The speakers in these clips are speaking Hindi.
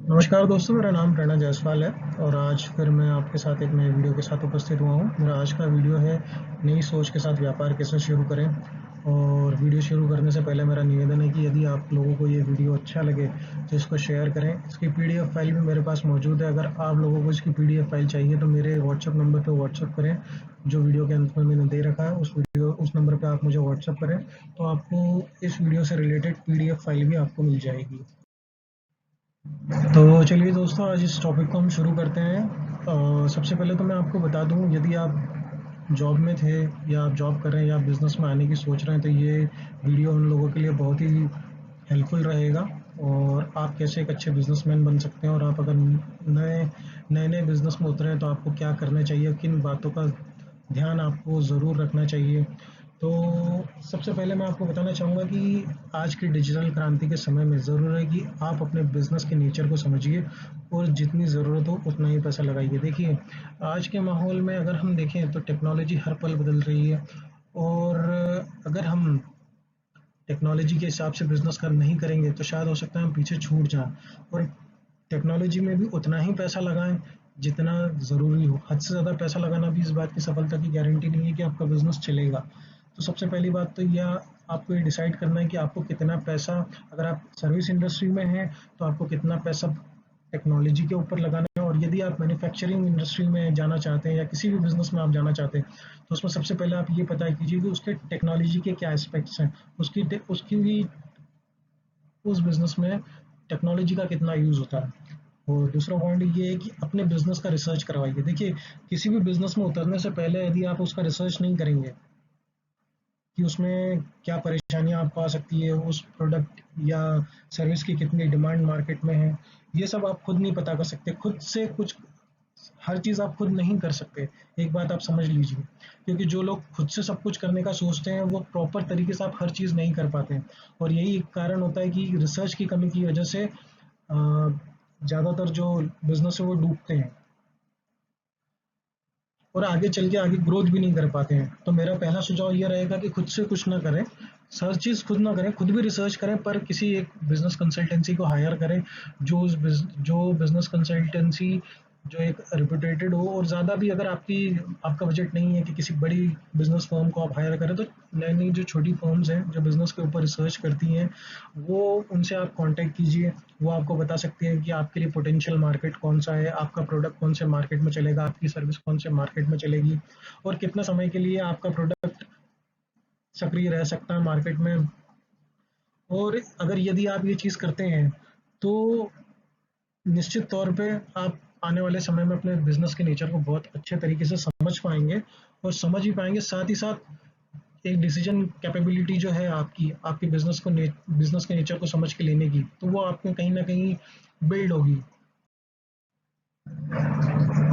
नमस्कार दोस्तों, मेरा नाम प्रेरणा जायसवाल है और आज फिर मैं आपके साथ एक नए वीडियो के साथ उपस्थित हुआ हूँ। मेरा आज का वीडियो है नई सोच के साथ व्यापार कैसे शुरू करें। और वीडियो शुरू करने से पहले मेरा निवेदन है कि यदि आप लोगों को ये वीडियो अच्छा लगे तो इसको शेयर करें। इसकी पीडीएफ फाइल भी मेरे पास मौजूद है। अगर आप लोगों को इसकी पीडीएफ फाइल चाहिए तो मेरे व्हाट्सएप नंबर पर व्हाट्सएप करें, जो वीडियो के अंत में मैंने दे रखा है। उस नंबर पर आप मुझे व्हाट्सएप करें तो आपको इस वीडियो से रिलेटेड पीडीएफ फाइल भी आपको मिल जाएगी। तो चलिए दोस्तों, आज इस टॉपिक को हम शुरू करते हैं। सबसे पहले तो मैं आपको बता दूं, यदि आप जॉब में थे या आप जॉब कर रहे हैं या बिजनेस में आने की सोच रहे हैं तो ये वीडियो उन लोगों के लिए बहुत ही हेल्पफुल रहेगा। और आप कैसे एक अच्छे बिजनेसमैन बन सकते हैं, और आप अगर नए नए नए बिजनेस में उतरे हैं तो आपको क्या करना चाहिए, किन बातों का ध्यान आपको ज़रूर रखना चाहिए। तो सबसे पहले मैं आपको बताना चाहूँगा कि आज की डिजिटल क्रांति के समय में ज़रूर है कि आप अपने बिज़नेस के नेचर को समझिए और जितनी ज़रूरत हो उतना ही पैसा लगाइए। देखिए, आज के माहौल में अगर हम देखें तो टेक्नोलॉजी हर पल बदल रही है, और अगर हम टेक्नोलॉजी के हिसाब से बिज़नेस कर नहीं करेंगे तो शायद हो सकता है हम पीछे छूट जाएँ। और टेक्नोलॉजी में भी उतना ही पैसा लगाएँ जितना ज़रूरी हो। हद से ज़्यादा पैसा लगाना भी इस बात की सफलता की गारंटी नहीं है कि आपका बिज़नेस चलेगा। तो सबसे पहली बात तो यह आपको ये डिसाइड करना है कि आपको कितना पैसा, अगर आप सर्विस इंडस्ट्री में हैं तो आपको कितना पैसा टेक्नोलॉजी के ऊपर लगाना है। और यदि आप मैन्युफैक्चरिंग इंडस्ट्री में जाना चाहते हैं या किसी भी बिज़नेस में आप जाना चाहते हैं तो उसमें सबसे पहले आप ये पता कीजिए कि उसके टेक्नोलॉजी के क्या एस्पेक्ट्स हैं। उसकी भी उस बिज़नेस में टेक्नोलॉजी का कितना यूज़ होता है। और दूसरा पॉइंट ये है कि अपने बिज़नेस का रिसर्च करवाइए। देखिए, किसी भी बिज़नेस में उतरने से पहले यदि आप उसका रिसर्च नहीं करेंगे कि उसमें क्या परेशानियाँ आपको आ सकती है, उस प्रोडक्ट या सर्विस की कितनी डिमांड मार्केट में है, ये सब आप खुद नहीं पता कर सकते। खुद से कुछ हर चीज़ आप खुद नहीं कर सकते। एक बात आप समझ लीजिए, क्योंकि जो लोग खुद से सब कुछ करने का सोचते हैं वो प्रॉपर तरीके से आप हर चीज़ नहीं कर पाते हैं। और यही एक कारण होता है कि रिसर्च की कमी की वजह से ज़्यादातर जो बिज़नेस है वो डूबते हैं और आगे चल के आगे ग्रोथ भी नहीं कर पाते हैं। तो मेरा पहला सुझाव ये रहेगा कि खुद से कुछ ना करें, हर चीज़ खुद ना करें, खुद भी रिसर्च करें पर किसी एक बिज़नेस कंसल्टेंसी को हायर करें, जो बिज़नेस कंसल्टेंसी जो एक रेपुटेटेड हो। और ज़्यादा भी अगर आपका बजट नहीं है कि किसी बड़ी बिज़नेस फर्म को आप हायर करें, तो नई-नई जो छोटी फर्म्स हैं, जो बिज़नेस के ऊपर रिसर्च करती हैं, वो उनसे आप कॉन्टैक्ट कीजिए। वो आपको बता सकती हैं कि आपके लिए पोटेंशियल मार्केट कौन-सा है, आपका प्रोडक्ट कौन से मार्केट में चलेगा, आपकी सर्विस कौन से मार्केट में चलेगी और कितने समय के लिए आपका प्रोडक्ट सक्रिय रह सकता है मार्केट में। और अगर यदि आप ये चीज़ करते हैं, तो निश्चित तौर पे आप आने वाले समय में अपने बिज़नेस के नेचर को बहुत अच्छे तरीके से समझ पाएँगे और समझ ही पाएँगे। साथ ही साथ एक डिसीजन कैपेबिलिटी जो है आपकी, आपके बिज़नेस के नेचर को समझ के लेने की, तो वो आपको कहीं न कहीं बिल्ड होगी।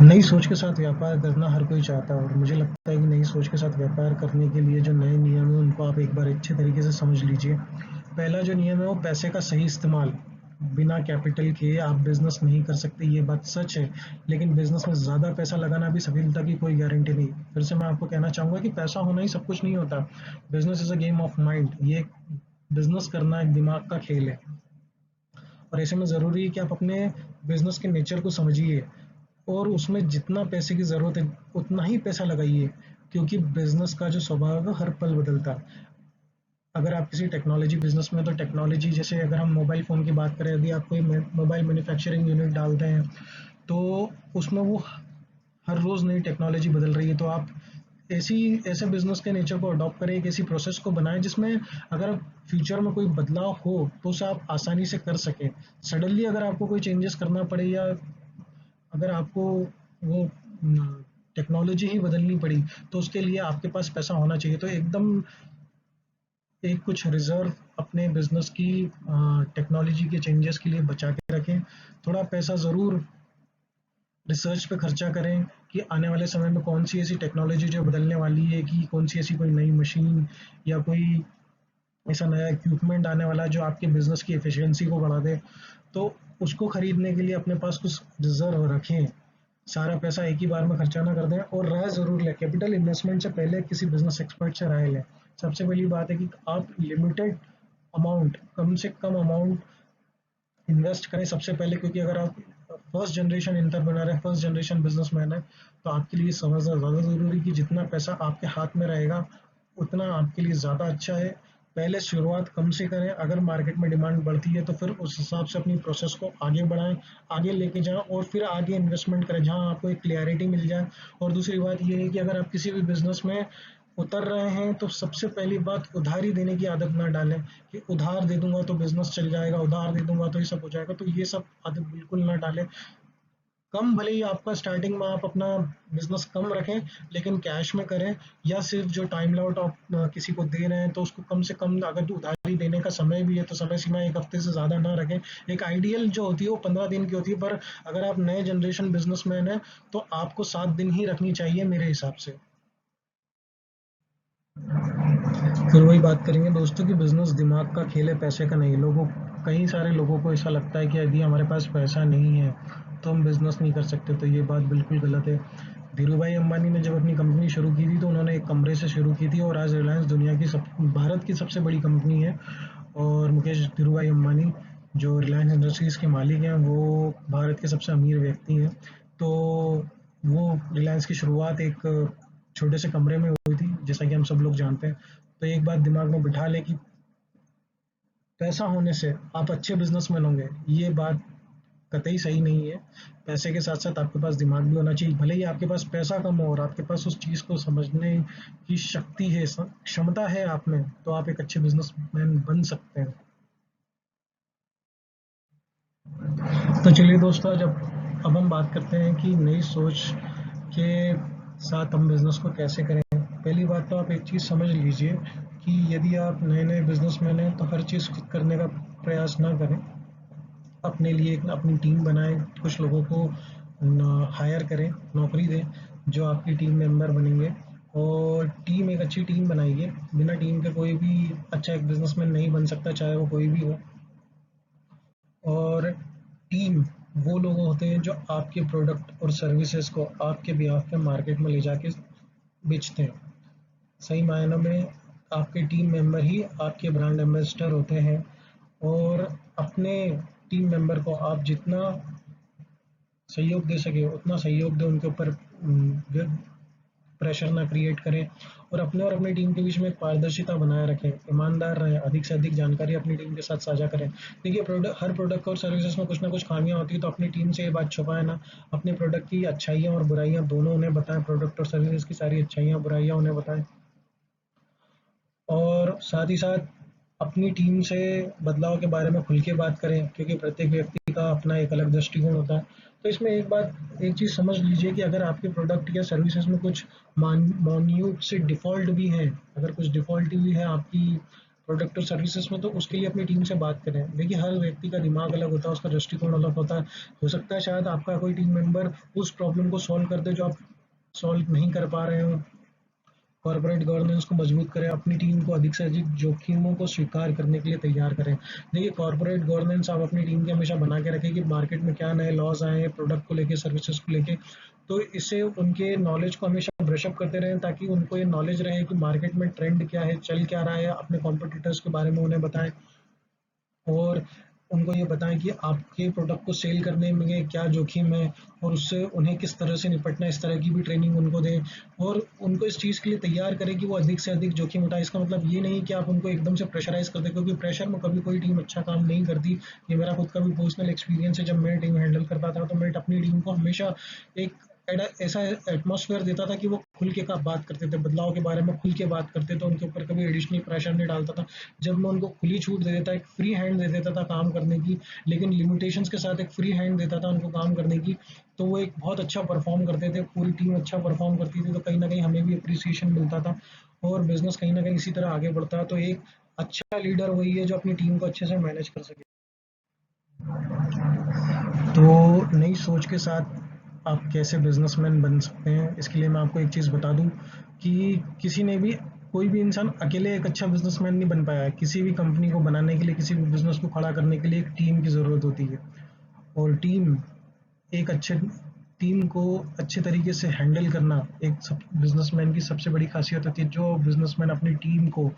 नई सोच के साथ व्यापार करना हर कोई चाहता है, और मुझे लगता है कि नई सोच के साथ व्यापार करने के लिए जो नए नियम हैं उनको आप एक बार अच्छे तरीके से समझ लीजिए। पहला जो नियम है वो पैसे का सही इस्तेमाल। बिना कैपिटल के आप बिजनेस नहीं कर सकते, ये बात सच है। लेकिन बिजनेस में ज़्यादा पैसा लगाना भी सफलता की कोई गारंटी नहीं। फिर से मैं आपको कहना चाहूँगा कि पैसा होना ही सब कुछ नहीं होता। Business is a game of mind. ये बिजनेस करना एक दिमाग का खेल है। और ऐसे में ज़रूरी है कि आप अपने बिजनेस के नेचर को समझिए और उसमें जितना पैसे की ज़रूरत है उतना ही पैसा लगाइए, क्योंकि बिजनेस का जो स्वभाव है वो हर पल बदलता है। अगर आप किसी टेक्नोलॉजी बिजनेस में, तो टेक्नोलॉजी जैसे अगर हम मोबाइल फ़ोन की बात करें, यदि आप कोई मोबाइल मैन्युफैक्चरिंग यूनिट डालते हैं तो उसमें वो हर रोज़ नई टेक्नोलॉजी बदल रही है। तो आप ऐसी ऐसे बिजनेस के नेचर को अडॉप्ट करें, एक ऐसी प्रोसेस को बनाएं जिसमें अगर फ्यूचर में कोई बदलाव हो तो उसे आप आसानी से कर सकें। सडनली अगर आपको कोई चेंजेस करना पड़े, या अगर आपको वो टेक्नोलॉजी ही बदलनी पड़ी, तो उसके लिए आपके पास पैसा होना चाहिए। तो एकदम एक कुछ रिजर्व अपने बिजनेस की टेक्नोलॉजी के चेंजेस के लिए बचा के रखें। थोड़ा पैसा ज़रूर रिसर्च पे खर्चा करें कि आने वाले समय में कौन सी ऐसी टेक्नोलॉजी जो बदलने वाली है, कि कौन सी ऐसी कोई नई मशीन या कोई ऐसा नया इक्विपमेंट आने वाला है जो आपके बिजनेस की एफिशिएंसी को बढ़ा दे। तो उसको खरीदने के लिए अपने पास कुछ रिजर्व रखें। सारा पैसा एक ही बार में खर्चा ना कर दें, और राय ज़रूर लें। कैपिटल इन्वेस्टमेंट से पहले किसी बिजनेस एक्सपर्ट से राय लें। सबसे पहली बात है कि आप लिमिटेड अमाउंट, कम से कम अमाउंट इन्वेस्ट करें सबसे पहले, क्योंकि अगर आप फर्स्ट जनरेशन एंटरप्रेन्योर है, फर्स्ट जनरेशन बिजनेसमैन है, तो आपके लिए समझना ज़्यादा ज़रूरी कि जितना पैसा आपके हाथ में रहेगा उतना आपके लिए ज़्यादा अच्छा है। पहले शुरुआत कम से करें, अगर मार्केट में डिमांड बढ़ती है तो फिर उस हिसाब से अपनी प्रोसेस को आगे बढ़ाएं, आगे लेके जाएं और फिर आगे इन्वेस्टमेंट करें जहां आपको एक क्लियरिटी मिल जाए। और दूसरी बात ये है कि अगर आप किसी भी बिजनेस में उतर रहे हैं तो सबसे पहली बात उधारी देने की आदत ना डालें कि उधार दे दूंगा तो बिजनेस चल जाएगा, उधार दे दूंगा तो ये सब हो जाएगा, तो ये सब आदत बिल्कुल ना डालें। कम भले ही आपका स्टार्टिंग में आप अपना बिजनेस कम रखें, लेकिन कैश में करें, या सिर्फ जो टाइम लॉट आप किसी को दे रहे हैं तो उसको कम से कम, अगर उधारी देने का समय भी है तो समय सीमा 1 हफ्ते से ज़्यादा ना रखें। एक आइडियल जो होती है वो 15 दिन की होती है, पर अगर आप नए जनरेशन बिजनेसमैन हैं तो आपको 7 दिन ही रखनी चाहिए मेरे हिसाब से। फिर वही बात करेंगे दोस्तों कि बिजनेस दिमाग का खेल है, पैसे का नहीं। कई सारे लोगों को ऐसा लगता है कि यदि हमारे पास पैसा नहीं है तो हम बिजनेस नहीं कर सकते, तो ये बात बिल्कुल गलत है। धीरू भाई अंबानी ने जब अपनी कंपनी शुरू की थी तो उन्होंने एक कमरे से शुरू की थी, और आज रिलायंस दुनिया की भारत की सबसे बड़ी कंपनी है। और मुकेश धीरू भाई अंबानी जो रिलायंस इंडस्ट्रीज के मालिक हैं वो भारत के सबसे अमीर व्यक्ति हैं। तो वो रिलायंस की शुरुआत एक छोटे से कमरे में हुई थी, जैसा कि हम सब लोग जानते हैं। तो एक बात दिमाग में बिठा लें कि पैसा होने से आप अच्छे बिजनेसमैन होंगे, ये बात कतई सही नहीं है। पैसे के साथ साथ आपके पास दिमाग भी होना चाहिए। भले ही आपके पास पैसा कम हो और आपके पास उस चीज़ को समझने की शक्ति है, क्षमता है आप में, तो आप एक अच्छे बिजनेसमैन बन सकते हैं। तो चलिए दोस्तों, जब अब हम बात करते हैं कि नई सोच के साथ हम बिजनेस को कैसे करें। पहली बात तो आप एक चीज़ समझ लीजिए कि यदि आप नए नए बिजनेसमैन हैं तो हर चीज़ खुद करने का प्रयास ना करें। अपने लिए एक अपनी टीम बनाएं, कुछ लोगों को हायर करें, नौकरी दें जो आपकी टीम मेंबर बनेंगे, और टीम, एक अच्छी टीम बनाइए। बिना टीम के कोई भी अच्छा एक बिजनेसमैन नहीं बन सकता, चाहे वो कोई भी हो। और टीम वो लोग होते हैं जो आपके प्रोडक्ट और सर्विसेज को आपके बिहाफ पे मार्केट में ले जाके बेचते हैं। सही मायनों में आपके टीम मेंबर ही आपके ब्रांड एम्बेसडर होते हैं। और अपने टीम मेंबर को आप जितना सहयोग दे सके उतना सहयोग दें, उनके ऊपर प्रेशर ना क्रिएट करें, और अपनी टीम के बीच में एक पारदर्शिता बनाए रखें, ईमानदार रहें, अधिक से अधिक जानकारी अपनी टीम के साथ साझा करें। देखिए, हर प्रोडक्ट और सर्विसेज में कुछ ना कुछ खामियां होती है, तो अपनी टीम से ये बात छुपाए ना। अपने प्रोडक्ट की अच्छाइयाँ और बुराइयाँ दोनों उन्हें बताएं, प्रोडक्ट और सर्विसेज की सारी अच्छाइयाँ बुराइयाँ उन्हें बताएं। और साथ ही साथ अपनी टीम से बदलाव के बारे में खुल के बात करें, क्योंकि प्रत्येक व्यक्ति का अपना एक अलग दृष्टिकोण होता है। तो इसमें एक चीज़ समझ लीजिए कि अगर आपके प्रोडक्ट या सर्विसेज में कुछ मान्यूट से डिफ़ॉल्ट भी है, अगर कुछ डिफ़ॉल्ट भी है आपकी प्रोडक्ट और सर्विसेज में, तो उसके लिए अपनी टीम से बात करें। देखिए, हर व्यक्ति का दिमाग अलग होता है, उसका दृष्टिकोण अलग होता है। हो सकता है शायद आपका कोई टीम मेंबर उस प्रॉब्लम को सॉल्व कर दे जो आप सॉल्व नहीं कर पा रहे हो। कॉर्पोरेट गवर्नेंस को मजबूत करें, अपनी टीम को अधिक से अधिक जोखिमों को स्वीकार करने के लिए तैयार करें। देखिए, कॉर्पोरेट गवर्नेंस आप अपनी टीम की हमेशा बना के रखें कि मार्केट में क्या नए लॉज आए हैं प्रोडक्ट को लेके, सर्विसेज को लेके। तो इससे उनके नॉलेज को हमेशा ब्रशअप करते रहें, ताकि उनको ये नॉलेज रहे कि मार्केट में ट्रेंड क्या है, चल क्या रहा है, अपने कॉम्पिटिटर्स के बारे में उन्हें बताएं। और उनको ये बताएं कि आपके प्रोडक्ट को सेल करने में क्या जोखिम है, और उससे उन्हें किस तरह से निपटना है, इस तरह की भी ट्रेनिंग उनको दें। और उनको इस चीज़ के लिए तैयार करें कि वो अधिक से अधिक जोखिम उठाए। इसका मतलब ये नहीं कि आप उनको एकदम से प्रेशराइज कर दें, क्योंकि प्रेशर में कभी कोई टीम अच्छा काम नहीं करती। ये मेरा खुद का भी पर्सनल एक्सपीरियंस है। जब मैं टीम हैंडल करता था तो मैं अपनी टीम को हमेशा एक ऐसा एटमॉस्फेयर देता था कि वो खुल के का बात करते थे, बदलाव के बारे में खुल के बात करते थे, उनके ऊपर कभी एडिशनल प्रेशर नहीं डालता था। जब मैं उनको खुली छूट दे देता, एक फ्री हैंड दे देता था काम करने की, लेकिन लिमिटेशंस के साथ एक फ्री हैंड देता था उनको काम करने की, तो वो एक बहुत अच्छा परफॉर्म करते थे, पूरी टीम अच्छा परफॉर्म करती थी, तो कहीं ना कहीं हमें भी अप्रिसिएशन मिलता था, और बिजनेस कहीं ना कहीं इसी तरह आगे बढ़ता है। तो एक अच्छा लीडर वही है जो अपनी टीम को अच्छे से मैनेज कर सके। तो नई सोच के साथ आप कैसे बिजनेसमैन बन सकते हैं, इसके लिए मैं आपको एक चीज़ बता दूं कि कोई भी इंसान अकेले एक अच्छा बिजनेसमैन नहीं बन पाया है। किसी भी कंपनी को बनाने के लिए, किसी भी बिजनेस को खड़ा करने के लिए एक टीम की ज़रूरत होती है। और एक अच्छे टीम को अच्छे तरीके से हैंडल करना एक सब बिजनेसमैन की सबसे बड़ी खासियत होती है। जो बिजनेसमैन अपनी टीम को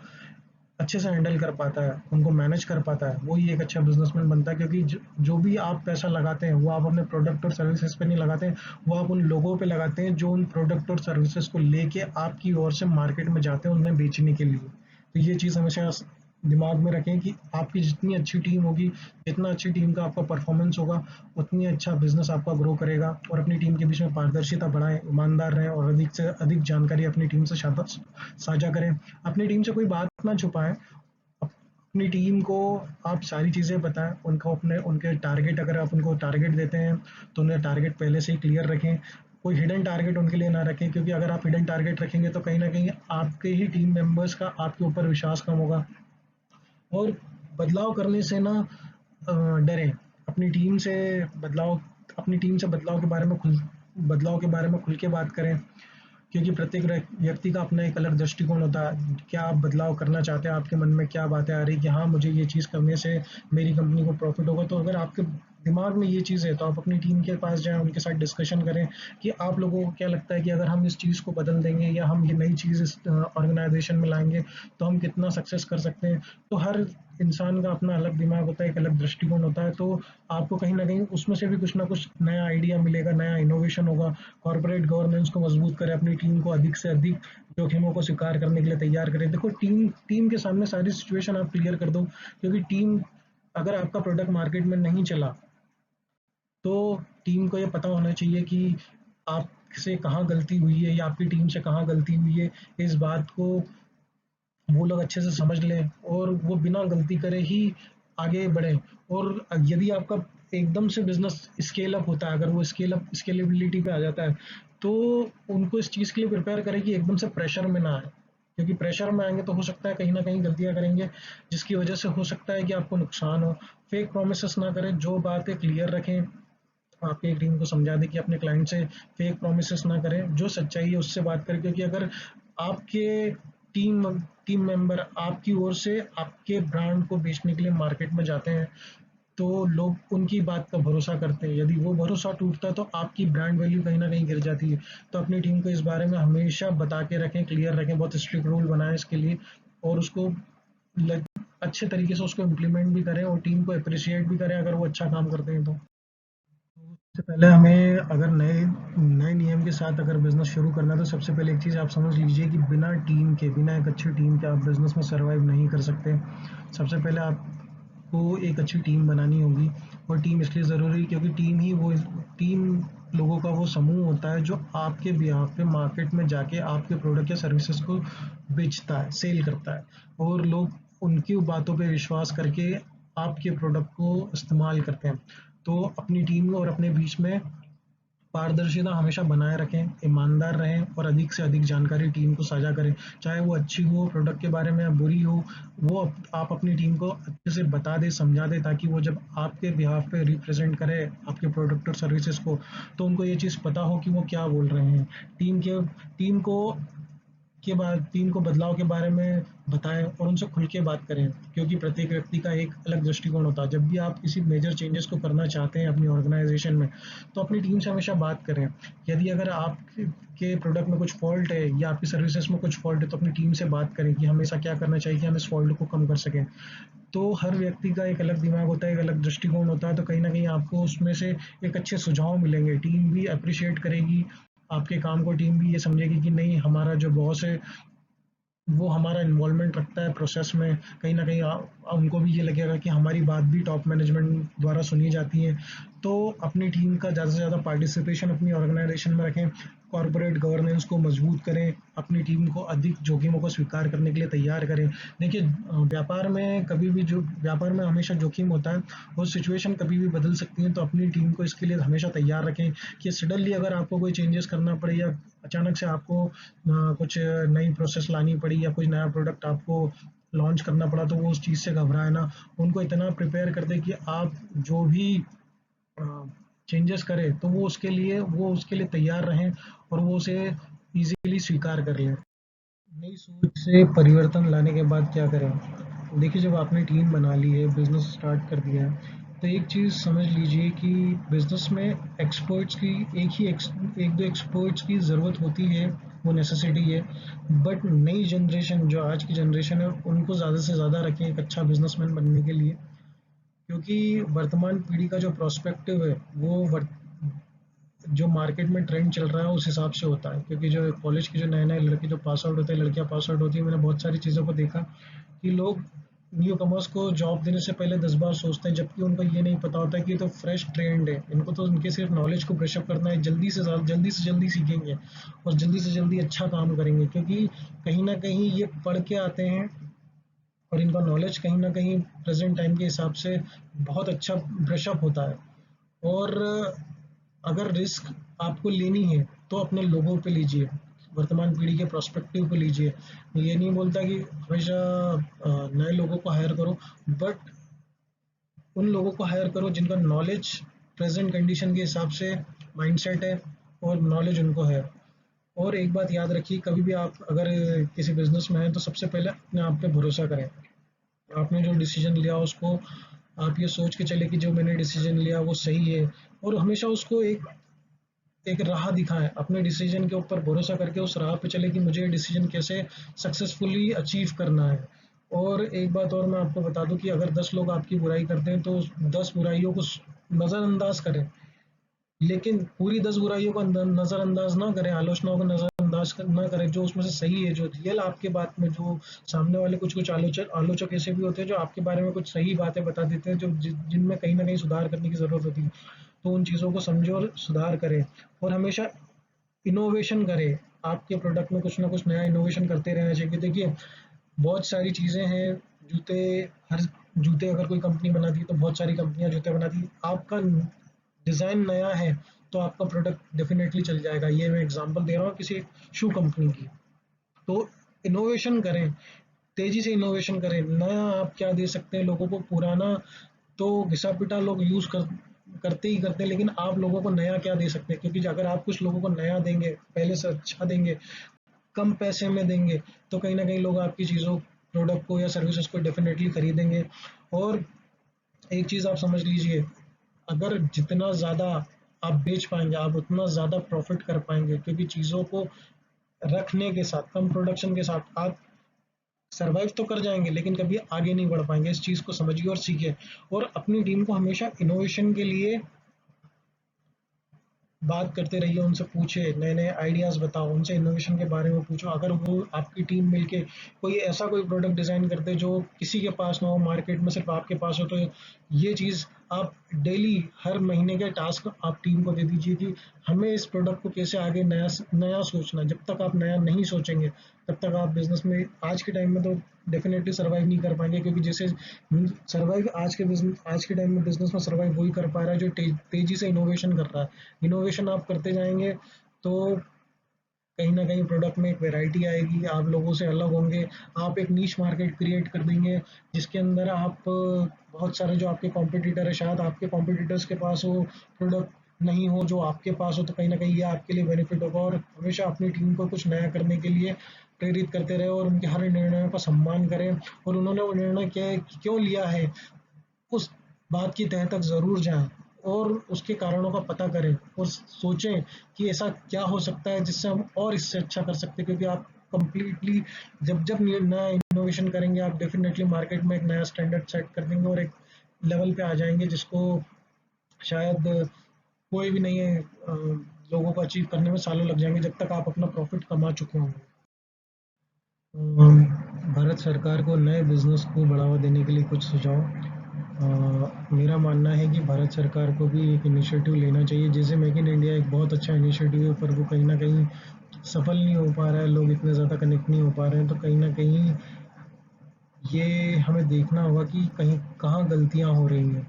अच्छे से हैंडल कर पाता है, उनको मैनेज कर पाता है, वो ही एक अच्छा बिजनेसमैन बनता है। क्योंकि जो भी आप पैसा लगाते हैं वो आप अपने प्रोडक्ट और सर्विसेज पे नहीं लगाते हैं, वो आप उन लोगों पे लगाते हैं जो उन प्रोडक्ट और सर्विसेज को लेके आपकी ओर से मार्केट में जाते हैं उन्हें बेचने के लिए। तो ये चीज़ हमेशा दिमाग में रखें कि आपकी जितनी अच्छी टीम होगी, जितना अच्छी टीम का आपका परफॉर्मेंस होगा, उतनी अच्छा बिजनेस आपका ग्रो करेगा। और अपनी टीम के बीच में पारदर्शिता बढ़ाएं, ईमानदार रहें और अधिक से अधिक जानकारी अपनी टीम से साझा करें। अपनी टीम से कोई बात ना छुपाएं, अपनी टीम को आप सारी चीज़ें बताएं, उनको अपने उनके टारगेट, अगर आप उनको टारगेट देते हैं तो उन्हें टारगेट पहले से ही क्लियर रखें। कोई हिडन टारगेट उनके लिए ना रखें, क्योंकि अगर आप हिडन टारगेट रखेंगे तो कहीं ना कहीं आपके ही टीम मेंबर्स का आपके ऊपर विश्वास कम होगा। और बदलाव करने से ना डरें। अपनी टीम से बदलाव अपनी टीम से बदलाव के बारे में खुल के बात करें, क्योंकि प्रत्येक व्यक्ति का अपना एक अलग दृष्टिकोण होता है। क्या आप बदलाव करना चाहते हैं, आपके मन में क्या बातें आ रही कि हाँ मुझे ये चीज़ करने से मेरी कंपनी को प्रॉफिट होगा। तो अगर आपके दिमाग में ये चीज़ है तो आप अपनी टीम के पास जाएं, उनके साथ डिस्कशन करें कि आप लोगों को क्या लगता है कि अगर हम इस चीज़ को बदल देंगे या हम ये नई चीज़ इस ऑर्गेनाइजेशन में लाएंगे तो हम कितना सक्सेस कर सकते हैं। तो हर इंसान का अपना अलग दिमाग होता है, एक अलग दृष्टिकोण होता है। तो आपको कहीं ना कहीं उसमें से भी कुछ ना कुछ नया आइडिया मिलेगा, नया इनोवेशन होगा। कॉर्पोरेट गवर्नेंस को मजबूत करें, अपनी टीम को अधिक से अधिक जोखिमों को स्वीकार करने के लिए तैयार करें। देखो, टीम टीम के सामने सारी सिचुएशन आप क्लियर कर दो, क्योंकि टीम, अगर आपका प्रोडक्ट मार्केट में नहीं चला तो टीम को ये पता होना चाहिए कि आपसे कहाँ गलती हुई है या आपकी टीम से कहाँ गलती हुई है। इस बात को वो लोग अच्छे से समझ लें और वो बिना गलती करे ही आगे बढ़ें। और यदि आपका एकदम से बिजनेस स्केल अप होता है, अगर वो स्केलेबिलिटी पे आ जाता है, तो उनको इस चीज़ के लिए प्रिपेयर करें कि एकदम से प्रेशर में ना आए। क्योंकि प्रेशर में आएंगे तो हो सकता है कहीं ना कहीं गलतियां करेंगे, जिसकी वजह से हो सकता है कि आपको नुकसान हो। फेक प्रोमिस ना करें, जो बातें क्लियर रखें। आपके एक टीम को समझा दें कि अपने क्लाइंट से फेक प्रोमिस ना करें, जो सच्चाई है उससे बात करें। क्योंकि अगर आपके टीम टीम मेंबर आपकी ओर से आपके ब्रांड को बेचने के लिए मार्केट में जाते हैं तो लोग उनकी बात का भरोसा करते हैं। यदि वो भरोसा टूटता है तो आपकी ब्रांड वैल्यू कहीं ना कहीं गिर जाती है। तो अपनी टीम को इस बारे में हमेशा बता के रखें, क्लियर रखें, बहुत स्ट्रिक्ट रूल बनाएं इसके लिए। और उसको अच्छे तरीके से उसको इम्प्लीमेंट भी करें और टीम को अप्रिशिएट भी करें अगर वो अच्छा काम करते हैं तो। सबसे पहले हमें अगर नए नए नियम के साथ अगर बिजनेस शुरू करना है तो सबसे पहले एक चीज़ आप समझ लीजिए कि बिना एक अच्छी टीम के आप बिजनेस में सर्वाइव नहीं कर सकते। सबसे पहले आपको एक अच्छी टीम बनानी होगी। और टीम इसलिए ज़रूरी है क्योंकि टीम लोगों का वो समूह होता है जो आपके बिहाफ पे मार्केट में जाके आपके प्रोडक्ट या सर्विसेज को बेचता है, सेल करता है। और लोग उनकी बातों पे विश्वास करके आपके प्रोडक्ट को इस्तेमाल करते हैं। तो अपनी टीम और अपने बीच में पारदर्शिता हमेशा बनाए रखें, ईमानदार रहें और अधिक से अधिक जानकारी टीम को साझा करें। चाहे वो अच्छी हो प्रोडक्ट के बारे में या बुरी हो, वो आप अपनी टीम को अच्छे से बता दें, समझा दें, ताकि वो जब आपके बिहाफ पे रिप्रेजेंट करे आपके प्रोडक्ट और सर्विसेज को, तो उनको ये चीज़ पता हो कि वो क्या बोल रहे हैं। टीम को टीम को बदलाव के बारे में बताएं और उनसे खुल के बात करें। क्योंकि प्रत्येक व्यक्ति का एक अलग दृष्टिकोण होता है। जब भी आप किसी मेजर चेंजेस को करना चाहते हैं अपनी ऑर्गेनाइजेशन में, तो अपनी टीम से हमेशा बात करें। यदि अगर आपके प्रोडक्ट में कुछ फॉल्ट है या आपकी सर्विसेज में कुछ फॉल्ट है तो अपनी टीम से बात करें कि हमें ऐसा क्या करना चाहिए कि हम इस फॉल्ट को कम कर सकें। तो हर व्यक्ति का एक अलग दिमाग होता है, एक अलग दृष्टिकोण होता है, तो कहीं ना कहीं आपको उसमें से एक अच्छे सुझाव मिलेंगे। टीम भी अप्रिशिएट करेगी आपके काम को, टीम भी ये समझेगी कि नहीं, हमारा जो बॉस है वो हमारा इन्वॉल्वमेंट रखता है प्रोसेस में। कहीं ना कहीं उनको भी ये लगेगा कि हमारी बात भी टॉप मैनेजमेंट द्वारा सुनी जाती है। तो अपनी टीम का ज़्यादा से ज़्यादा पार्टिसिपेशन अपनी ऑर्गेनाइजेशन में रखें। कॉर्पोरेट गवर्नेंस को मजबूत करें, अपनी टीम को अधिक जोखिमों को स्वीकार करने के लिए तैयार करें। देखिए, व्यापार में हमेशा जोखिम होता है और सिचुएशन कभी भी बदल सकती है। तो अपनी टीम को इसके लिए हमेशा तैयार रखें कि सडनली अगर आपको कोई चेंजेस करना पड़े या अचानक से आपको कुछ नई प्रोसेस लानी पड़ी या कुछ नया प्रोडक्ट आपको लॉन्च करना पड़ा, तो वो उस चीज़ से घबराए ना। उनको इतना प्रिपेयर कर दे कि आप जो भी चेंजेस करें तो वो उसके लिए तैयार रहें और वो उसे इजीली स्वीकार कर लें। नई सोच से परिवर्तन लाने के बाद क्या करें? देखिए, जब आपने टीम बना ली है, बिजनेस स्टार्ट कर दिया है, तो एक चीज़ समझ लीजिए कि बिजनेस में एक्सपर्ट्स की एक दो एक्सपर्ट्स की ज़रूरत होती है, वो नेसेसिटी है। बट नई जनरेशन, जो आज की जनरेशन है, उनको ज़्यादा से ज़्यादा रखें एक अच्छा बिजनेसमैन बनने के लिए, क्योंकि वर्तमान पीढ़ी का जो प्रोस्पेक्टिव है वो जो मार्केट में ट्रेंड चल रहा है उस हिसाब से होता है। क्योंकि जो कॉलेज के जो नए नए लड़के जो पास आउट होते हैं, लड़कियां पास आउट होती है, मैंने बहुत सारी चीज़ों को देखा कि लोग न्यू कमर्स को जॉब देने से पहले 10 बार सोचते हैं, जबकि उनको ये नहीं पता होता कि ये तो फ्रेश ट्रेंड है, इनको तो उनके सिर्फ नॉलेज को ब्रशअप करना है, जल्दी से जल्दी सीखेंगे और जल्दी से जल्दी अच्छा काम करेंगे, क्योंकि कहीं ना कहीं ये पढ़ के आते हैं और इनका नॉलेज कहीं ना कहीं प्रेजेंट टाइम के हिसाब से बहुत अच्छा ब्रशअप होता है। और अगर रिस्क आपको लेनी है तो अपने लोगों पे लीजिए, वर्तमान पीढ़ी के प्रोस्पेक्टिव को लीजिए। ये नहीं बोलता कि हमेशा नए लोगों को हायर करो, बट उन लोगों को हायर करो जिनका नॉलेज प्रेजेंट कंडीशन के हिसाब से माइंडसेट है और नॉलेज उनको है। और एक बात याद रखिए, कभी भी आप अगर किसी बिजनेस में हैं तो सबसे पहले अपने आप पे भरोसा करें। आपने जो डिसीजन लिया उसको आप ये सोच के चले कि जो मैंने डिसीजन लिया वो सही है, और हमेशा उसको एक एक राह दिखाएं, अपने डिसीजन के ऊपर भरोसा करके उस राह पे चले कि मुझे डिसीजन कैसे सक्सेसफुली अचीव करना है। और एक बात और मैं आपको बता दूं कि अगर 10 लोग आपकी बुराई करते हैं तो 10 बुराइयों को नज़रअंदाज करें, लेकिन पूरी 10 बुराइयों को नज़रअंदाज ना करें, आलोचनाओं को नज़रअंदाज ना करें, जो उसमें से सही है, जो रियल आपके बात में, जो सामने वाले कुछ कुछ आलोचक आलोचक ऐसे भी होते हैं जो आपके बारे में कुछ सही बातें बता देते हैं, जो जिनमें कहीं ना कहीं सुधार करने की ज़रूरत होती है। तो उन चीज़ों को समझो और सुधार करें, और हमेशा इनोवेशन करें। आपके प्रोडक्ट में कुछ ना कुछ नया इनोवेशन करते रहना चाहिए। देखिए, बहुत सारी चीज़ें हैं, जूते हर जूते अगर कोई कंपनी बनाती है तो बहुत सारी कंपनियां जूते बनाती है। आपका डिज़ाइन नया है तो आपका प्रोडक्ट डेफिनेटली चल जाएगा। ये मैं एग्जांपल दे रहा हूँ किसी शू कंपनी की। तो इनोवेशन करें, तेजी से इनोवेशन करें। नया आप क्या दे सकते हैं लोगों को, पुराना तो घिसा पिटा लोग यूज करते ही करते हैं, लेकिन आप लोगों को नया क्या दे सकते हैं? क्योंकि अगर आप कुछ लोगों को नया देंगे, पहले से अच्छा देंगे, कम पैसे में देंगे, तो कहीं ना कहीं लोग आपकी चीज़ों, प्रोडक्ट को या सर्विसेज को डेफिनेटली खरीदेंगे। और एक चीज़ आप समझ लीजिए, अगर जितना ज़्यादा आप बेच पाएंगे आप उतना ज़्यादा प्रॉफिट कर पाएंगे, क्योंकि चीज़ों को रखने के साथ, कम प्रोडक्शन के साथ आप सरवाइव तो कर जाएंगे लेकिन कभी आगे नहीं बढ़ पाएंगे। इस चीज़ को समझिए और सीखिए, और अपनी टीम को हमेशा इनोवेशन के लिए बात करते रहिए, उनसे पूछे, नए नए आइडियाज़ बताओ, उनसे इनोवेशन के बारे में पूछो। अगर वो आपकी टीम मिलके कोई ऐसा कोई प्रोडक्ट डिज़ाइन करते जो किसी के पास ना हो, मार्केट में सिर्फ आपके पास हो, तो ये चीज़ आप डेली, हर महीने के टास्क आप टीम को दे दीजिए कि हमें इस प्रोडक्ट को कैसे आगे नया नया सोचना है। जब तक आप नया नहीं सोचेंगे तब तक आप बिजनेस में आज के टाइम में तो डेफिनेटली सर्वाइव नहीं कर पाएंगे, क्योंकि जैसे सर्वाइव आज के टाइम में बिजनेस में सर्वाइव वही कर पा रहा है जो तेजी से इनोवेशन कर रहा है। इनोवेशन आप करते जाएंगे तो कहीं ना कहीं प्रोडक्ट में एक वैरायटी आएगी, आप लोगों से अलग होंगे, आप एक नीश मार्केट क्रिएट कर देंगे जिसके अंदर आप बहुत सारे जो आपके कॉम्पिटिटर है, शायद आपके कॉम्पिटिटर्स के पास वो प्रोडक्ट नहीं हो जो आपके पास हो, तो कहीं ना कहीं ये आपके लिए बेनिफिट होगा। और हमेशा अपनी टीम को कुछ नया करने के लिए प्रेरित करते रहे और उनके हर निर्णयों का सम्मान करें, और उन्होंने वो निर्णय क्यों लिया है उस बात की तह तक ज़रूर जाएं और उसके कारणों का पता करें, और सोचें कि ऐसा क्या हो सकता है जिससे हम और इससे अच्छा कर सकते हैं। क्योंकि आप कंप्लीटली जब जब नया इनोवेशन करेंगे आप डेफिनेटली मार्केट में एक नया स्टैंडर्ड सेट कर देंगे और एक लेवल पे आ जाएंगे जिसको शायद कोई भी नहीं है, लोगों को अचीव करने में सालों लग जाएंगे जब तक आप अपना प्रॉफिट कमा चुके होंगे। भारत सरकार को नए बिजनेस को बढ़ावा देने के लिए कुछ सुझाव। मेरा मानना है कि भारत सरकार को भी एक इनिशिएटिव लेना चाहिए। जैसे मेक इन इंडिया एक बहुत अच्छा इनिशिएटिव है, पर वो कहीं ना कहीं सफल नहीं हो पा रहा है, लोग इतने ज़्यादा कनेक्ट नहीं हो पा रहे हैं। तो कहीं ना कहीं ये हमें देखना होगा कि कहीं कहाँ गलतियाँ हो रही हैं,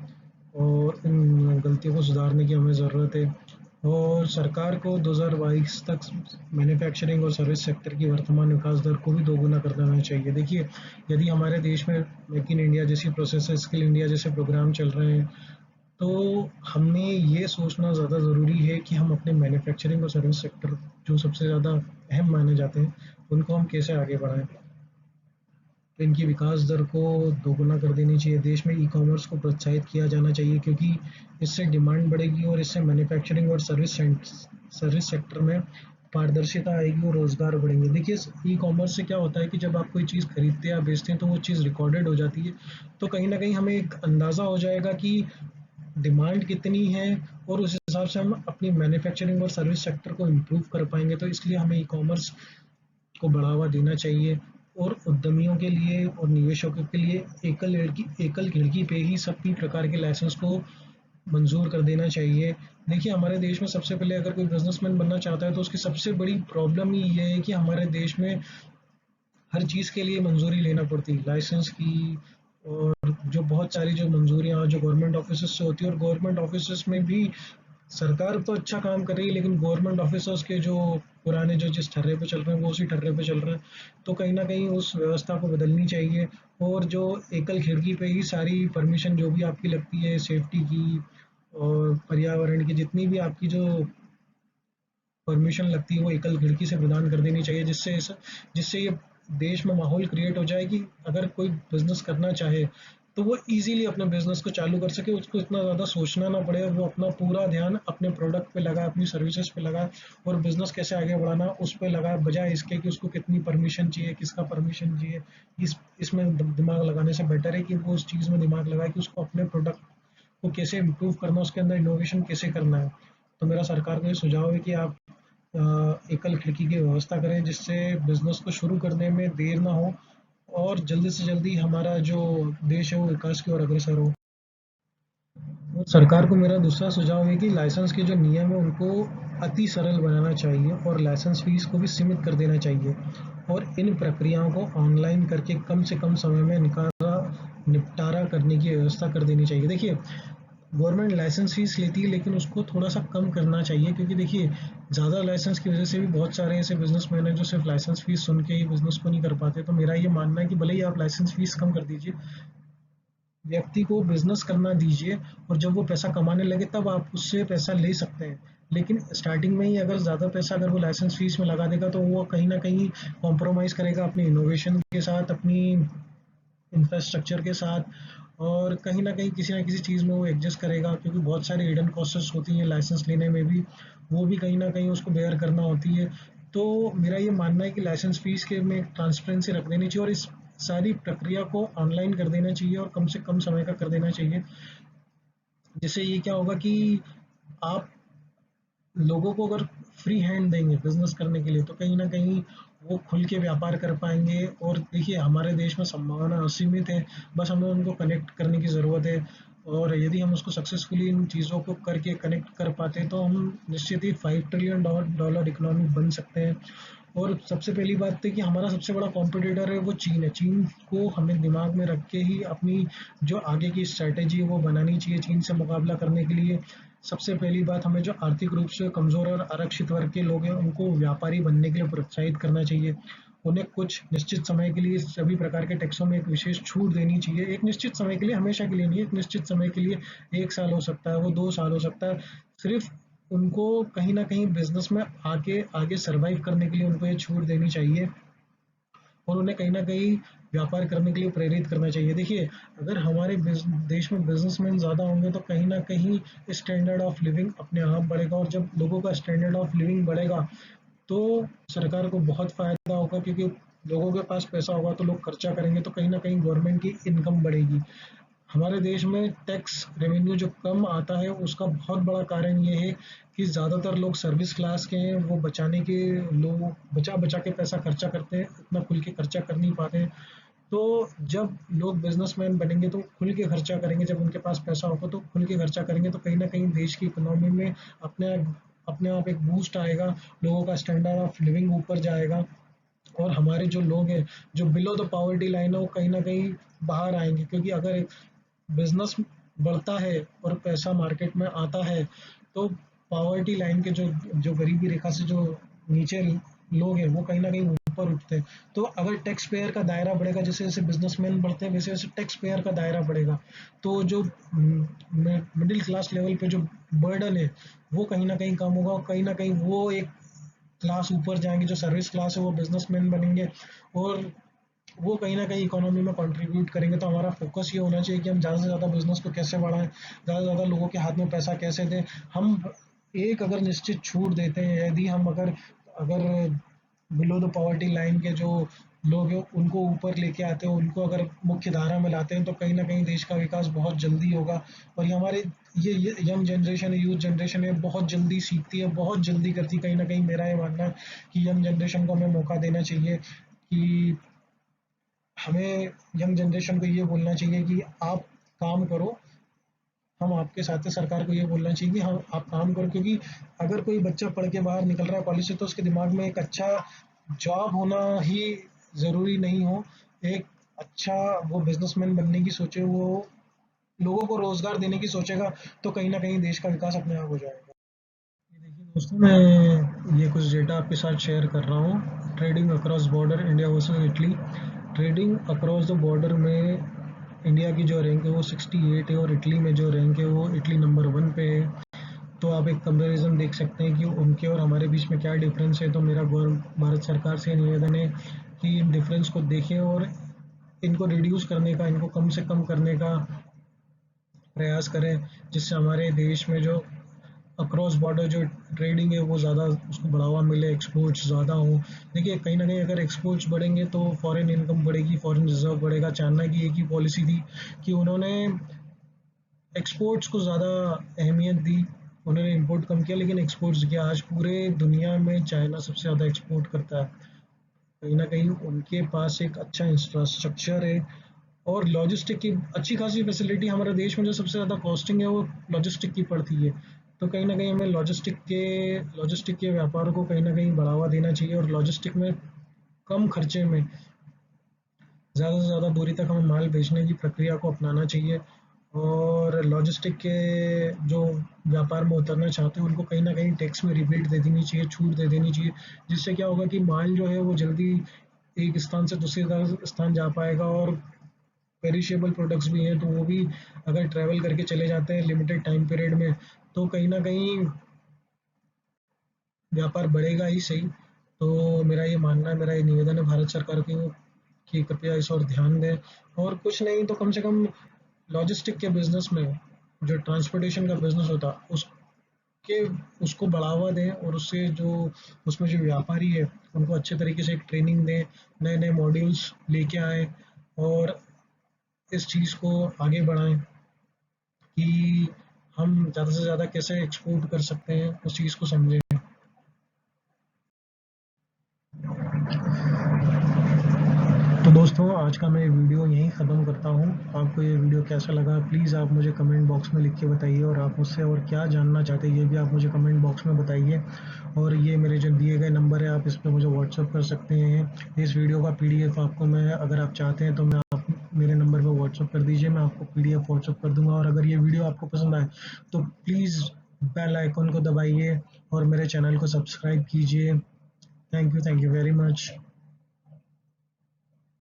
और इन गलतियों को सुधारने की हमें ज़रूरत है। और सरकार को 2022 तक मैन्युफैक्चरिंग और सर्विस सेक्टर की वर्तमान विकास दर को भी दोगुना कर देना चाहिए। देखिए, यदि हमारे देश में मेक इन इंडिया जैसी प्रोसेस, स्किल इंडिया जैसे प्रोग्राम चल रहे हैं, तो हमें ये सोचना ज़्यादा ज़रूरी है कि हम अपने मैन्युफैक्चरिंग और सर्विस सेक्टर, जो सबसे ज़्यादा अहम माने जाते हैं, उनको हम कैसे आगे बढ़ाएं। तो इनकी विकास दर को दोगुना कर देनी चाहिए। देश में ई-कॉमर्स को प्रोत्साहित किया जाना चाहिए, क्योंकि इससे डिमांड बढ़ेगी और इससे मैन्युफैक्चरिंग और सर्विस सेक्टर में पारदर्शिता आएगी और रोजगार बढ़ेंगे। देखिए, ई कॉमर्स से क्या होता है कि जब आप कोई चीज़ खरीदते हैं या बेचते हैं तो वो चीज़ रिकॉर्डेड हो जाती है। तो कहीं ना कहीं हमें एक अंदाज़ा हो जाएगा कि डिमांड कितनी है, और उस हिसाब से हम अपनी मैन्युफैक्चरिंग और सर्विस सेक्टर को इम्प्रूव कर पाएंगे। तो इसलिए हमें ई कॉमर्स को बढ़ावा देना चाहिए, और उद्यमियों के लिए और निवेशकों के लिए एकल खिड़की पे ही सभी प्रकार के लाइसेंस को मंजूर कर देना चाहिए। देखिए, हमारे देश में सबसे पहले अगर कोई बिजनेसमैन बनना चाहता है तो उसकी सबसे बड़ी प्रॉब्लम ही ये है कि हमारे देश में हर चीज़ के लिए मंजूरी लेना पड़ती है, लाइसेंस की, और जो बहुत सारी जो मंजूरियाँ जो गवर्नमेंट ऑफिस से होती है, और गवर्नमेंट ऑफिस में भी सरकार तो अच्छा काम कर रही है, लेकिन गवर्नमेंट ऑफिसर्स के जो पुराने जो जिस ठर्रे पे चल रहे हैं वो उसी ठर्रे पे चल रहे हैं। तो कहीं ना कहीं उस व्यवस्था को बदलनी चाहिए, और जो एकल खिड़की पे ही सारी परमिशन जो भी आपकी लगती है सेफ्टी की और पर्यावरण की, जितनी भी आपकी जो परमिशन लगती है वो एकल खिड़की से प्रदान कर देनी चाहिए, जिससे ये देश में माहौल क्रिएट हो जाए कि अगर कोई बिजनेस करना चाहे तो वो इजीली अपने बिजनेस को चालू कर सके, उसको इतना ज़्यादा सोचना ना पड़े, और वो अपना पूरा ध्यान अपने प्रोडक्ट पे लगाए, अपनी सर्विसेज पे लगाए, और बिजनेस कैसे आगे बढ़ाना उस पे लगाए, बजाय इसके कि उसको कितनी परमिशन चाहिए, किसका परमिशन चाहिए। इसमें दिमाग लगाने से बेटर है कि वो उस चीज़ में दिमाग लगाए कि उसको अपने प्रोडक्ट को कैसे इम्प्रूव करना, उसके अंदर इनोवेशन कैसे करना है। तो मेरा सरकार को ये सुझाव है कि आप एकल खिड़की की व्यवस्था करें, जिससे बिजनेस को शुरू करने में देर ना हो, और जल्दी से जल्दी हमारा जो देश है वो विकास की ओर अग्रसर हो। और सरकार को मेरा दूसरा सुझाव है कि लाइसेंस के जो नियम है उनको अति सरल बनाना चाहिए, और लाइसेंस फीस को भी सीमित कर देना चाहिए, और इन प्रक्रियाओं को ऑनलाइन करके कम से कम समय में निपटारा करने की व्यवस्था कर देनी चाहिए। देखिए, गवर्नमेंट लाइसेंस फीस लेती है, लेकिन उसको थोड़ा सा कम करना चाहिए, क्योंकि देखिए, ज़्यादा लाइसेंस की वजह से भी बहुत सारे ऐसे बिजनेसमैन हैं जो सिर्फ लाइसेंस फीस सुन के ही बिजनेस को नहीं कर पाते। तो मेरा ये मानना है कि भले ही आप लाइसेंस फीस कम कर दीजिए, व्यक्ति को बिजनेस करना दीजिए, और जब वो पैसा कमाने लगे तब आप उससे पैसा ले सकते हैं। लेकिन स्टार्टिंग में ही अगर ज़्यादा पैसा अगर वो लाइसेंस फीस में लगा देगा तो वो कहीं ना कहीं कॉम्प्रोमाइज़ करेगा अपनी इनोवेशन के साथ, अपनी इंफ्रास्ट्रक्चर के साथ, और कहीं न कहीं किसी न किसी चीज़ में वो एडजस्ट करेगा, क्योंकि बहुत सारी हिडन कॉस्ट्स होती हैं लाइसेंस लेने में भी, वो भी कहीं न कहीं उसको बेयर करना होती है। तो मेरा ये मानना है कि लाइसेंस फ़ीस के में ट्रांसपेरेंसी रख देनी चाहिए, और इस सारी प्रक्रिया को ऑनलाइन कर देना चाहिए और कम से कम समय का कर देना चाहिए। जिससे ये क्या होगा कि आप लोगों को अगर फ्री हैंड देंगे बिजनेस करने के लिए तो कहीं ना कहीं वो खुल के व्यापार कर पाएंगे। और देखिए, हमारे देश में संभावना असीमित है, बस हमें उनको कनेक्ट करने की ज़रूरत है। और यदि हम उसको सक्सेसफुली इन चीज़ों को करके कनेक्ट कर पाते हैं तो हम निश्चित ही $5 ट्रिलियन इकोनॉमी बन सकते हैं। और सबसे पहली बात है कि हमारा सबसे बड़ा कॉम्पिटिटर है वो चीन है। चीन को हमें दिमाग में रख के ही अपनी जो आगे की स्ट्रैटेजी है वो बनानी चाहिए चीन से मुकाबला करने के लिए। सबसे पहली बात, हमें जो आर्थिक रूप से कमज़ोर और आरक्षित वर्ग के लोग हैं उनको व्यापारी बनने के लिए प्रोत्साहित करना चाहिए। उन्हें कुछ निश्चित समय के लिए सभी प्रकार के टैक्सों में एक विशेष छूट देनी चाहिए। एक निश्चित समय के लिए, हमेशा के लिए नहीं, एक निश्चित समय के लिए, 1 साल हो सकता है, वो 2 साल हो सकता है। सिर्फ उनको कहीं ना कहीं बिजनेस में आके आगे सरवाइव करने के लिए उनको ये छूट देनी चाहिए, और उन्हें कहीं ना कहीं व्यापार करने के लिए प्रेरित करना चाहिए। देखिए, अगर हमारे देश में बिजनेसमैन ज़्यादा होंगे तो कहीं ना कहीं स्टैंडर्ड ऑफ लिविंग अपने आप बढ़ेगा, और जब लोगों का स्टैंडर्ड ऑफ लिविंग बढ़ेगा तो सरकार को बहुत फ़ायदा होगा, क्योंकि लोगों के पास पैसा होगा तो लोग खर्चा करेंगे, तो कहीं ना कहीं गवर्नमेंट की इनकम बढ़ेगी। हमारे देश में टैक्स रेवेन्यू जो कम आता है उसका बहुत बड़ा कारण ये है कि ज़्यादातर लोग सर्विस क्लास के हैं, वो बचाने के लोग बचा बचा के पैसा खर्चा करते हैं, इतना खुल के खर्चा कर नहीं पाते हैं। तो जब लोग बिजनेसमैन बनेंगे तो खुल के खर्चा करेंगे, जब उनके पास पैसा होगा तो खुल के खर्चा करेंगे, तो कहीं ना कहीं देश की इकोनॉमी में अपने अपने आप एक बूस्ट आएगा, लोगों का स्टैंडर्ड ऑफ लिविंग ऊपर जाएगा, और हमारे जो लोग हैं जो बिलो द पॉवर्टी लाइन है वो कहीं ना कहीं बाहर आएंगे। क्योंकि अगर बिजनेस बढ़ता है और पैसा मार्केट में आता है तो पॉवर्टी लाइन के जो जो गरीबी रेखा से जो नीचे लोग हैं वो कहीं ना कहीं ऊपर उठते हैं। तो अगर टैक्स पेयर का दायरा बढ़ेगा, जैसे जैसे बिजनेसमैन बढ़ते हैं वैसे वैसे टैक्स पेयर का दायरा बढ़ेगा, तो जो मिडिल क्लास लेवल पे जो बर्डन है वो कहीं ना कहीं कम होगा, और कहीं ना कहीं वो एक क्लास ऊपर जाएंगे, जो सर्विस क्लास है वो बिजनेसमैन बनेंगे। और वो कहीं ना कहीं इकोनॉमी में कंट्रीब्यूट करेंगे। तो हमारा फोकस ये होना चाहिए कि हम ज़्यादा से ज़्यादा बिजनेस को कैसे बढ़ाएं, ज़्यादा से ज़्यादा लोगों के हाथ में पैसा कैसे दें। हम एक अगर निश्चित छूट देते हैं, यदि हम अगर अगर बिलो द पॉवर्टी लाइन के जो लोग हैं उनको ऊपर लेके आते हैं, उनको अगर मुख्य धारा में लाते हैं, तो कहीं ना कहीं देश का विकास बहुत जल्दी होगा। और ये हमारे ये यंग जनरेशन है, यूथ जनरेशन है, बहुत जल्दी सीखती है, बहुत जल्दी करती है। कहीं ना कहीं मेरा ये मानना है कि यंग जनरेशन को हमें मौका देना चाहिए कि हमें यंग जनरेशन को ये बोलना चाहिए कि आप काम करो, हम आपके साथ हैं। सरकार को ये बोलना चाहिए कि हम आप काम करो, क्योंकि अगर कोई बच्चा पढ़ के बाहर निकल रहा है कॉलेज से, तो उसके दिमाग में एक अच्छा जॉब होना ही ज़रूरी नहीं हो। एक अच्छा वो बिजनेसमैन बनने की सोचे, वो लोगों को रोजगार देने की सोचेगा, तो कहीं ना कहीं देश का विकास अपने आप हो जाएगा। ये देखिए दोस्तों, मैं ये कुछ डेटा आपके साथ शेयर कर रहा हूँ। Trading across border India versus Italy. Trading across the border में इंडिया की जो रैंक है वो 68 है, और इटली में जो रैंक है वो इटली नंबर 1 पे है। तो आप एक कंपैरिजन देख सकते हैं कि उनके और हमारे बीच में क्या डिफरेंस है। तो मेरा भारत सरकार से निवेदन है कि इन डिफरेंस को देखें और इनको रिड्यूस करने का, इनको कम से कम करने का प्रयास करें, जिससे हमारे देश में जो अक्रॉस बॉर्डर जो ट्रेडिंग है वो ज़्यादा उसको बढ़ावा मिले, एक्सपोर्ट्स ज़्यादा हो। देखिए कहीं ना कहीं अगर एक्सपोर्ट्स बढ़ेंगे तो फॉरेन इनकम बढ़ेगी, फॉरेन रिजर्व बढ़ेगा। चाइना की एक ही पॉलिसी थी कि उन्होंने एक्सपोर्ट्स को ज़्यादा अहमियत दी, उन्होंने इंपोर्ट कम किया लेकिन एक्सपोर्ट्स किया। आज पूरे दुनिया में चाइना सबसे ज़्यादा एक्सपोर्ट करता है। कहीं ना कहीं उनके पास एक अच्छा इंफ्रास्ट्रक्चर है और लॉजिस्टिक की अच्छी खासी फैसिलिटी। हमारे देश में जो सबसे ज़्यादा कॉस्टिंग है वो लॉजिस्टिक की पड़ती है। तो कहीं ना कहीं हमें लॉजिस्टिक के व्यापार को कहीं ना कहीं बढ़ावा देना चाहिए, और लॉजिस्टिक में कम खर्चे में ज़्यादा से ज़्यादा दूरी तक हमें माल भेजने की प्रक्रिया को अपनाना चाहिए। और लॉजिस्टिक के जो व्यापार में उतरना चाहते हैं उनको कहीं ना कहीं टैक्स में रिबेट दे देनी चाहिए, छूट दे देनी चाहिए, जिससे क्या होगा कि माल जो है वो जल्दी एक स्थान से दूसरे स्थान जा पाएगा। और पेरिशेबल प्रोडक्ट्स भी हैं, तो वो भी अगर ट्रैवल करके चले जाते हैं लिमिटेड टाइम पीरियड में, तो कहीं ना कहीं व्यापार बढ़ेगा ही सही। तो मेरा ये मानना है, मेरा ये निवेदन है भारत सरकार की कि कृपया इस ओर ध्यान दें। और कुछ नहीं तो कम से कम लॉजिस्टिक के बिजनेस में, जो ट्रांसपोर्टेशन का बिजनेस होता उसके उसको बढ़ावा दें, और उससे जो उसमें जो व्यापारी है उनको अच्छे तरीके से एक ट्रेनिंग दें, नए नए मॉड्यूल्स लेके आए, और इस चीज़ को आगे बढ़ाएं कि हम ज़्यादा से ज़्यादा कैसे एक्सपोर्ट कर सकते हैं, उस चीज़ को समझें। तो दोस्तों, आज का मैं वीडियो यहीं ख़त्म करता हूँ। आपको ये वीडियो कैसा लगा प्लीज़ आप मुझे कमेंट बॉक्स में लिख के बताइए, और आप मुझसे और क्या जानना चाहते हैं ये भी आप मुझे कमेंट बॉक्स में बताइए। और ये मेरे जो दिए गए नंबर है, आप इस पे मुझे व्हाट्सअप कर सकते हैं। इस वीडियो का पीडीएफ आपको मैं, अगर आप चाहते हैं तो मैं आप मेरे नंबर पे व्हाट्सअप कर दीजिए, मैं आपको पीडीएफ व्हाट्सअप कर दूँगा। और अगर ये वीडियो आपको पसंद आए तो प्लीज़ बेल आइकन को दबाइए और मेरे चैनल को सब्सक्राइब कीजिए। Thank you very much.